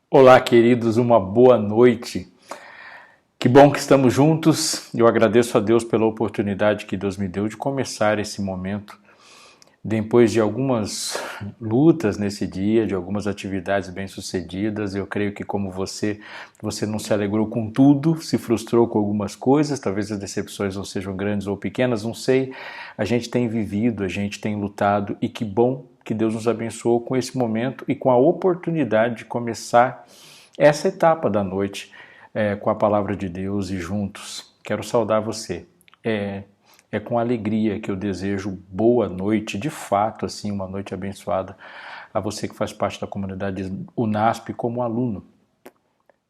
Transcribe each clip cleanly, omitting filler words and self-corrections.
Olá, queridos, uma boa noite. Que bom que estamos juntos. Eu agradeço a Deus pela oportunidade que Deus me deu de começar esse momento. Depois de algumas lutas nesse dia, de algumas atividades bem-sucedidas, eu creio que como você não se alegrou com tudo, se frustrou com algumas coisas, talvez as decepções não sejam grandes ou pequenas, não sei. A gente tem vivido, a gente tem lutado e que bom que Deus nos abençoou com esse momento e com a oportunidade de começar essa etapa da noite com a palavra de Deus e juntos. Quero saudar você. É com alegria que eu desejo boa noite, de fato, assim, uma noite abençoada a você que faz parte da comunidade UNASP como aluno.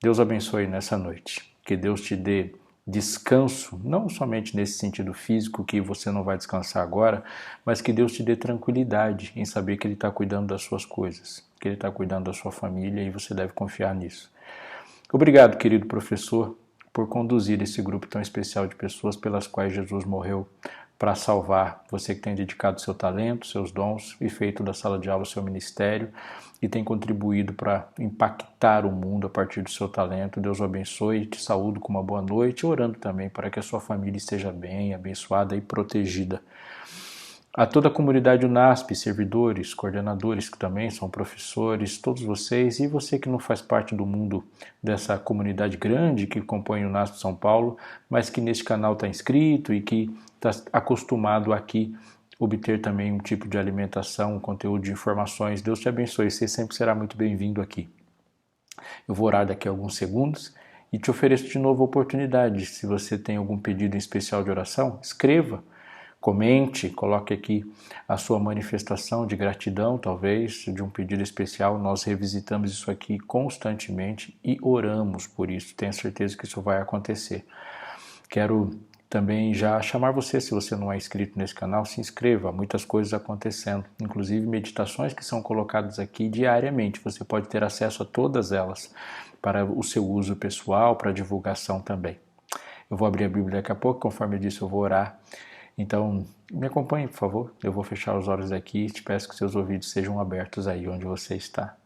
Deus abençoe nessa noite. Que Deus te dê descanso, não somente nesse sentido físico, que você não vai descansar agora, mas que Deus te dê tranquilidade em saber que Ele está cuidando das suas coisas, que Ele está cuidando da sua família e você deve confiar nisso. Obrigado, querido professor, por conduzir esse grupo tão especial de pessoas pelas quais Jesus morreu para salvar. Você que tem dedicado seu talento, seus dons e feito da sala de aula o seu ministério e tem contribuído para impactar o mundo a partir do seu talento. Deus o abençoe, te saúdo com uma boa noite, orando também para que a sua família esteja bem, abençoada e protegida. A toda a comunidade UNASP, servidores, coordenadores que também são professores, todos vocês e você que não faz parte do mundo dessa comunidade grande que compõe o UNASP São Paulo, mas que neste canal está inscrito e que está acostumado aqui obter também um tipo de alimentação, um conteúdo de informações. Deus te abençoe, você sempre será muito bem-vindo aqui. Eu vou orar daqui a alguns segundos e te ofereço de novo a oportunidade. Se você tem algum pedido em especial de oração, escreva. Comente, coloque aqui a sua manifestação de gratidão, talvez, de um pedido especial. Nós revisitamos isso aqui constantemente e oramos por isso. Tenho certeza que isso vai acontecer. Quero também já chamar você, se você não é inscrito nesse canal, se inscreva. Há muitas coisas acontecendo, inclusive meditações que são colocadas aqui diariamente. Você pode ter acesso a todas elas para o seu uso pessoal, para divulgação também. Eu vou abrir a Bíblia daqui a pouco, conforme eu disse, eu vou orar. Então, me acompanhe, por favor. Eu vou fechar os olhos aqui e te peço que seus ouvidos sejam abertos aí onde você está.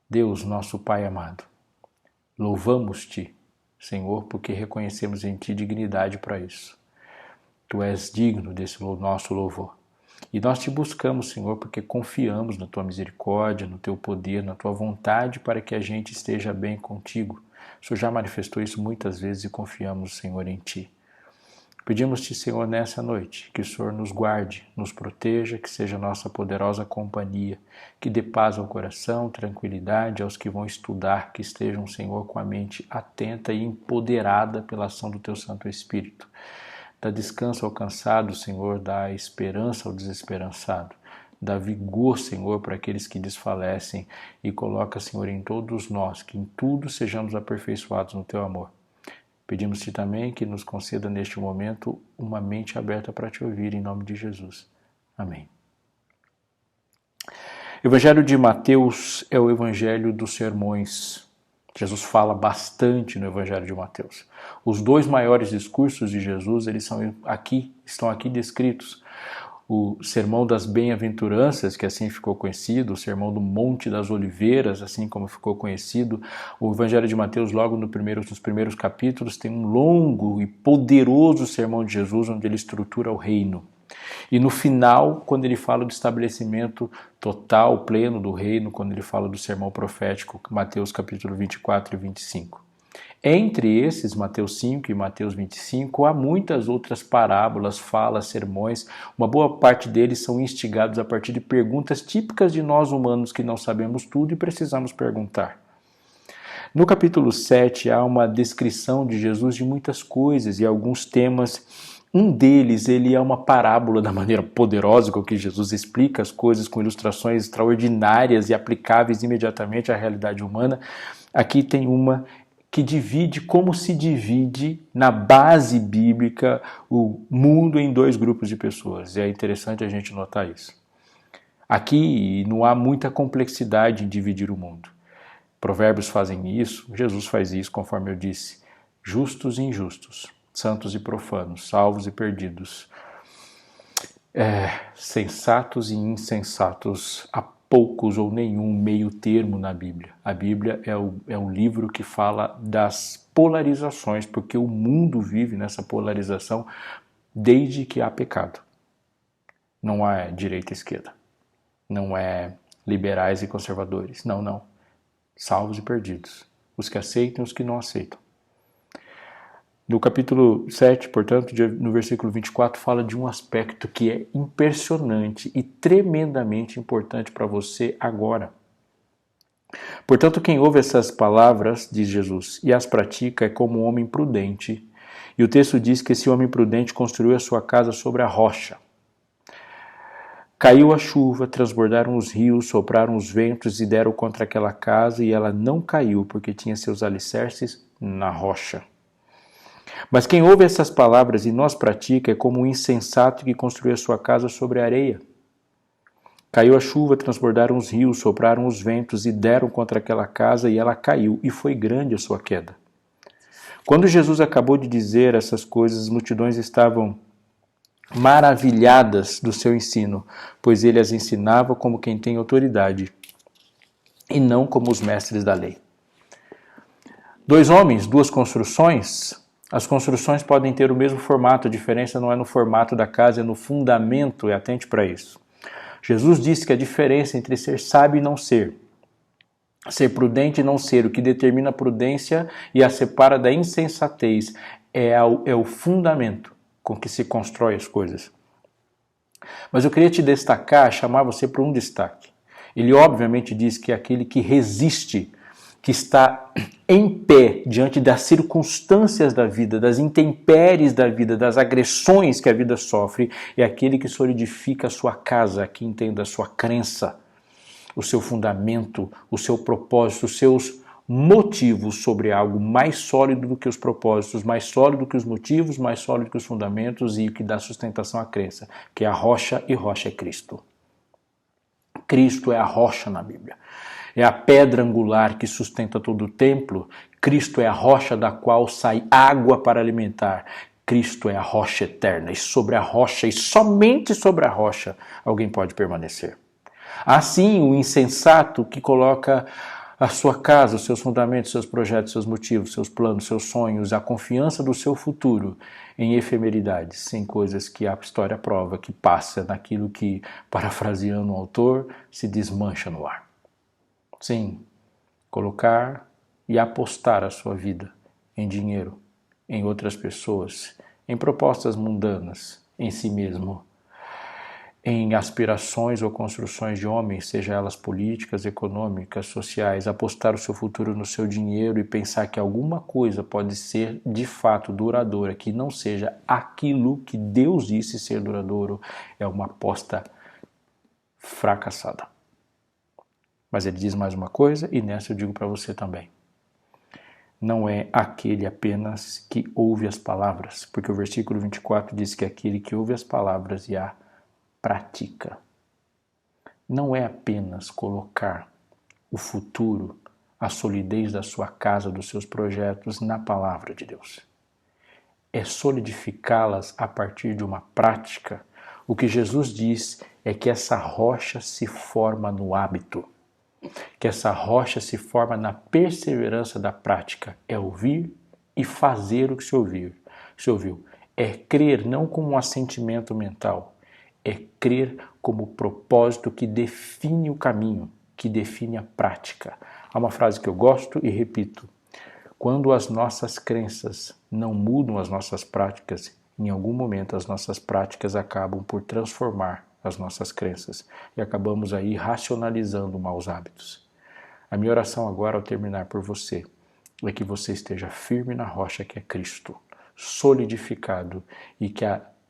Deus, nosso Pai amado, louvamos-te, Senhor, porque reconhecemos em ti dignidade para isso. Tu és digno desse nosso louvor. E nós te buscamos, Senhor, porque confiamos na tua misericórdia, no teu poder, na tua vontade para que a gente esteja bem contigo. O Senhor já manifestou isso muitas vezes e confiamos, Senhor, em ti. Pedimos-te, Senhor, nessa noite, que o Senhor nos guarde, nos proteja, que seja nossa poderosa companhia, que dê paz ao coração, tranquilidade aos que vão estudar, que estejam, Senhor, com a mente atenta e empoderada pela ação do Teu Santo Espírito. Dá descanso ao cansado, Senhor, dá esperança ao desesperançado. Dá vigor, Senhor, para aqueles que desfalecem e coloca, Senhor, em todos nós, que em tudo sejamos aperfeiçoados no Teu amor. Pedimos-te também que nos conceda neste momento uma mente aberta para te ouvir, em nome de Jesus. Amém. O Evangelho de Mateus é o Evangelho dos sermões. Jesus fala bastante no Evangelho de Mateus. Os dois maiores discursos de Jesus, estão aqui descritos. O Sermão das Bem-aventuranças, que assim ficou conhecido, o Sermão do Monte das Oliveiras, assim como ficou conhecido. O Evangelho de Mateus, logo nos primeiros capítulos, tem um longo e poderoso sermão de Jesus, onde ele estrutura o reino. E no final, quando ele fala do estabelecimento total, pleno do reino, quando ele fala do sermão profético, Mateus capítulo 24 e 25. Entre esses, Mateus 5 e Mateus 25, há muitas outras parábolas, falas, sermões. Uma boa parte deles são instigados a partir de perguntas típicas de nós humanos que não sabemos tudo e precisamos perguntar. No capítulo 7 há uma descrição de Jesus de muitas coisas e alguns temas. Um deles, ele é uma parábola da maneira poderosa com que Jesus explica as coisas com ilustrações extraordinárias e aplicáveis imediatamente à realidade humana. Aqui tem uma que divide como se divide na base bíblica o mundo em dois grupos de pessoas. E é interessante a gente notar isso. Aqui não há muita complexidade em dividir o mundo. Provérbios fazem isso, Jesus faz isso, conforme eu disse. Justos e injustos, santos e profanos, salvos e perdidos, sensatos e insensatos, poucos ou nenhum meio termo na Bíblia. A Bíblia é um livro que fala das polarizações, porque o mundo vive nessa polarização desde que há pecado. Não há direita e esquerda. Não é liberais e conservadores. Não, não. Salvos e perdidos. Os que aceitam e os que não aceitam. No capítulo 7, portanto, no versículo 24, fala de um aspecto que é impressionante e tremendamente importante para você agora. Portanto, quem ouve essas palavras, diz Jesus, e as pratica é como um homem prudente. E o texto diz que esse homem prudente construiu a sua casa sobre a rocha. Caiu a chuva, transbordaram os rios, sopraram os ventos e deram contra aquela casa, e ela não caiu, porque tinha seus alicerces na rocha. Mas quem ouve essas palavras e não as pratica é como um insensato que construiu a sua casa sobre a areia. Caiu a chuva, transbordaram os rios, sopraram os ventos e deram contra aquela casa, e ela caiu, e foi grande a sua queda. Quando Jesus acabou de dizer essas coisas, as multidões estavam maravilhadas do seu ensino, pois ele as ensinava como quem tem autoridade, e não como os mestres da lei. Dois homens, duas construções. As construções podem ter o mesmo formato, a diferença não é no formato da casa, é no fundamento, e atente para isso. Jesus disse que a diferença entre ser sábio e não ser prudente e não ser, o que determina a prudência e a separa da insensatez, é o fundamento com que se constrói as coisas. Mas eu queria te destacar, chamar você para um destaque. Ele obviamente diz que é aquele que resiste, que está em pé diante das circunstâncias da vida, das intempéries da vida, das agressões que a vida sofre, é aquele que solidifica a sua casa, que entenda a sua crença, o seu fundamento, o seu propósito, os seus motivos sobre algo mais sólido do que os propósitos, mais sólido que os motivos, mais sólido que os fundamentos e o que dá sustentação à crença, que é a rocha, e rocha é Cristo. Cristo é a rocha na Bíblia. É a pedra angular que sustenta todo o templo. Cristo é a rocha da qual sai água para alimentar. Cristo é a rocha eterna. E sobre a rocha, e somente sobre a rocha, alguém pode permanecer. Assim, o insensato que coloca a sua casa, os seus fundamentos, seus projetos, seus motivos, seus planos, seus sonhos, a confiança do seu futuro em efemeridades, em coisas que a história prova, que passa naquilo que, parafraseando o autor, se desmancha no ar. Sim, colocar e apostar a sua vida em dinheiro, em outras pessoas, em propostas mundanas, em si mesmo, em aspirações ou construções de homens, seja elas políticas, econômicas, sociais, apostar o seu futuro no seu dinheiro e pensar que alguma coisa pode ser de fato duradoura, que não seja aquilo que Deus disse ser duradouro, é uma aposta fracassada. Mas ele diz mais uma coisa, e nessa eu digo para você também. Não é aquele apenas que ouve as palavras, porque o versículo 24 diz que é aquele que ouve as palavras e a pratica. Não é apenas colocar o futuro, a solidez da sua casa, dos seus projetos na palavra de Deus. É solidificá-las a partir de uma prática. O que Jesus diz é que essa rocha se forma no hábito, que essa rocha se forma na perseverança da prática. É ouvir e fazer o que se ouviu. É crer não como um assentimento mental, é crer como propósito que define o caminho, que define a prática. Há uma frase que eu gosto e repito: quando as nossas crenças não mudam as nossas práticas, em algum momento as nossas práticas acabam por transformar as nossas crenças e acabamos aí racionalizando maus hábitos. A minha oração agora, ao terminar por você, é que você esteja firme na rocha que é Cristo, solidificado, e que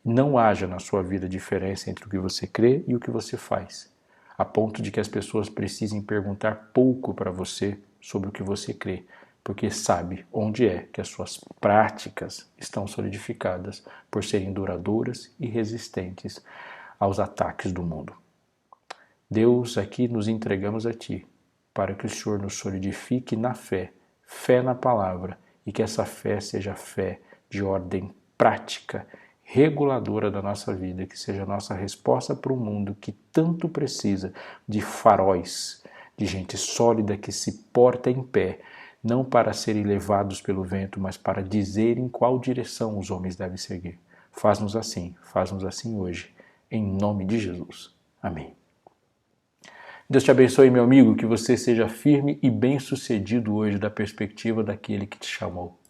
não haja na sua vida diferença entre o que você crê e o que você faz, a ponto de que as pessoas precisem perguntar pouco para você sobre o que você crê, porque sabe onde é que as suas práticas estão solidificadas por serem duradouras e resistentes aos ataques do mundo. Deus, aqui nos entregamos a Ti, para que o Senhor nos solidifique na fé, fé na palavra, e que essa fé seja fé de ordem prática, reguladora da nossa vida, que seja a nossa resposta para o mundo que tanto precisa de faróis, de gente sólida que se porta em pé, não para serem levados pelo vento, mas para dizer em qual direção os homens devem seguir. Faz-nos assim hoje, em nome de Jesus. Amém. Deus te abençoe, meu amigo, que você seja firme e bem-sucedido hoje da perspectiva daquele que te chamou.